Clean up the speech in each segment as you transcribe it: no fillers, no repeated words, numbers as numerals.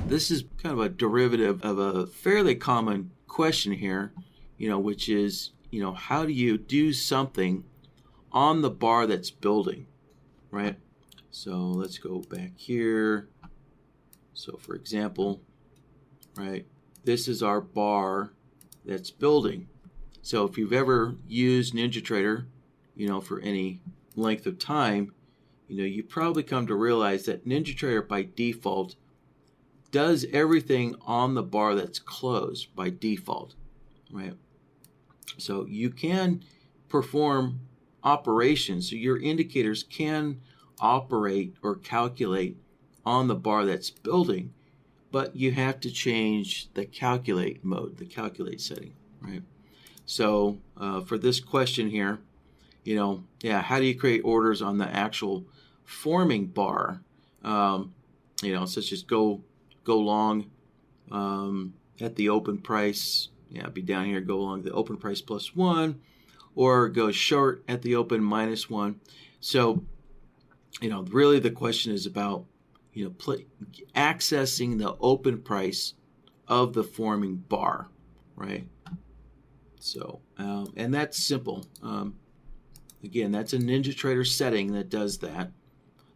This is kind of a derivative of a fairly common question here, which is, how do you do something on the bar that's building, right? So let's go back here. So for example, right, this is our bar that's building. So if you've ever used NinjaTrader, for any length of time, you probably come to realize that NinjaTrader by default does everything on the bar that's closed by default, right? So you can perform operations, so your indicators can operate or calculate on the bar that's building, but you have to change the calculate mode, the calculate setting, right? So for this question here, how do you create orders on the actual forming bar? Such as go long at the open price. Yeah, be down here, go long the open price +1, or go short at the open -1. So, really the question is about, accessing the open price of the forming bar, right? So, and that's simple. Again, that's a NinjaTrader setting that does that.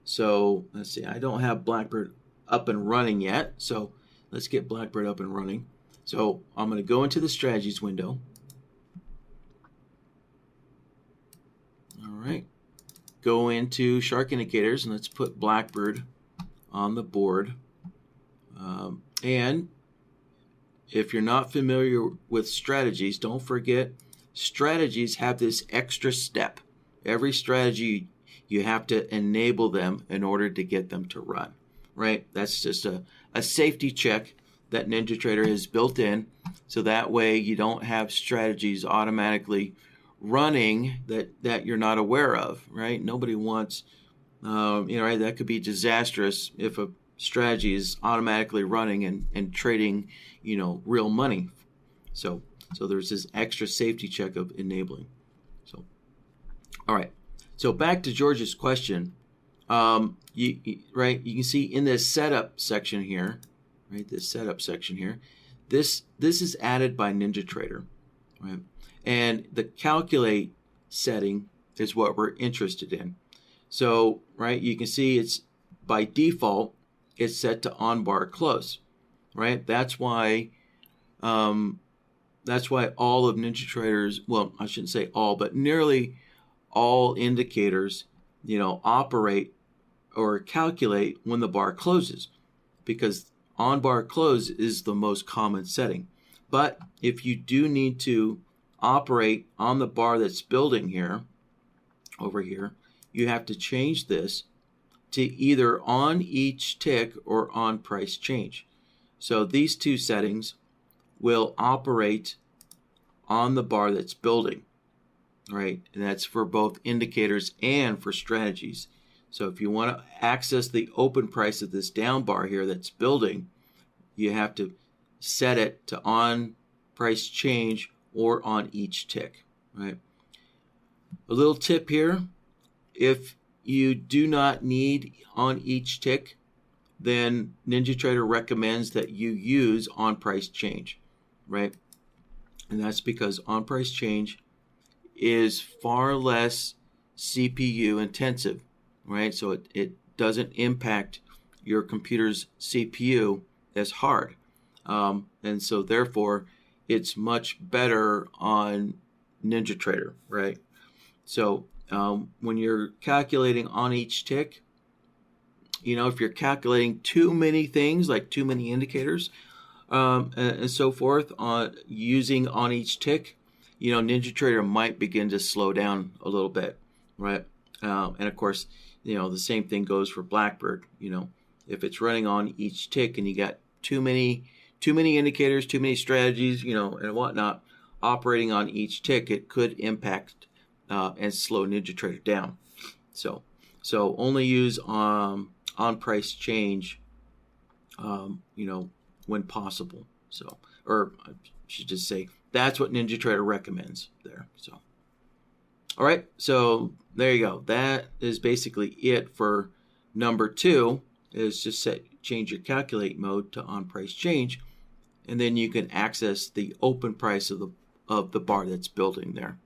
So let's see, I don't have BlackBird up and running yet. So let's get BlackBird up and running. So I'm going to go into the strategies window. All right. Go into Shark Indicators and let's put BlackBird on the board. And if you're not familiar with strategies, don't forget strategies have this extra step. Every strategy, you have to enable them in order to get them to run, right? That's just a safety check that NinjaTrader has built in, so that way you don't have strategies automatically running that you're not aware of, right? Nobody wants, right? That could be disastrous if a strategy is automatically running and trading, real money. So there's this extra safety check of enabling. So, all right. So back to George's question. You can see in this setup section here, right? This setup section here, this is added by NinjaTrader, right? And the calculate setting is what we're interested in. So, right, you can see it's by default it's set to on bar close, right? That's why all of NinjaTrader's, well, I shouldn't say all, but nearly all indicators, operate or calculate when the bar closes, because on bar close is the most common setting. But if you do need to operate on the bar that's building here, over here, you have to change this to either on each tick or on price change. So these two settings will operate on the bar that's building, right? And that's for both indicators and for strategies. So if you want to access the open price of this down bar here that's building, you have to set it to on price change or on each tick, right? A little tip here, if you do not need on each tick, then NinjaTrader recommends that you use on price change, right? And that's because on price change is far less CPU intensive, right? So it doesn't impact your computer's CPU as hard. And so therefore, it's much better on NinjaTrader, right? So when you're calculating on each tick, if you're calculating too many things, like too many indicators, and so forth, on using on each tick, NinjaTrader might begin to slow down a little bit, right? And of course, the same thing goes for BlackBird. If it's running on each tick and you got too many indicators, too many strategies, and whatnot operating on each tick, it could impact and slow NinjaTrader down. So only use on price change, when possible. So, or I should just say that's what NinjaTrader recommends there. So, all right. So there you go. That is basically it for number 2. is just change your calculate mode to on price change, and then you can access the open price of the bar that's building there.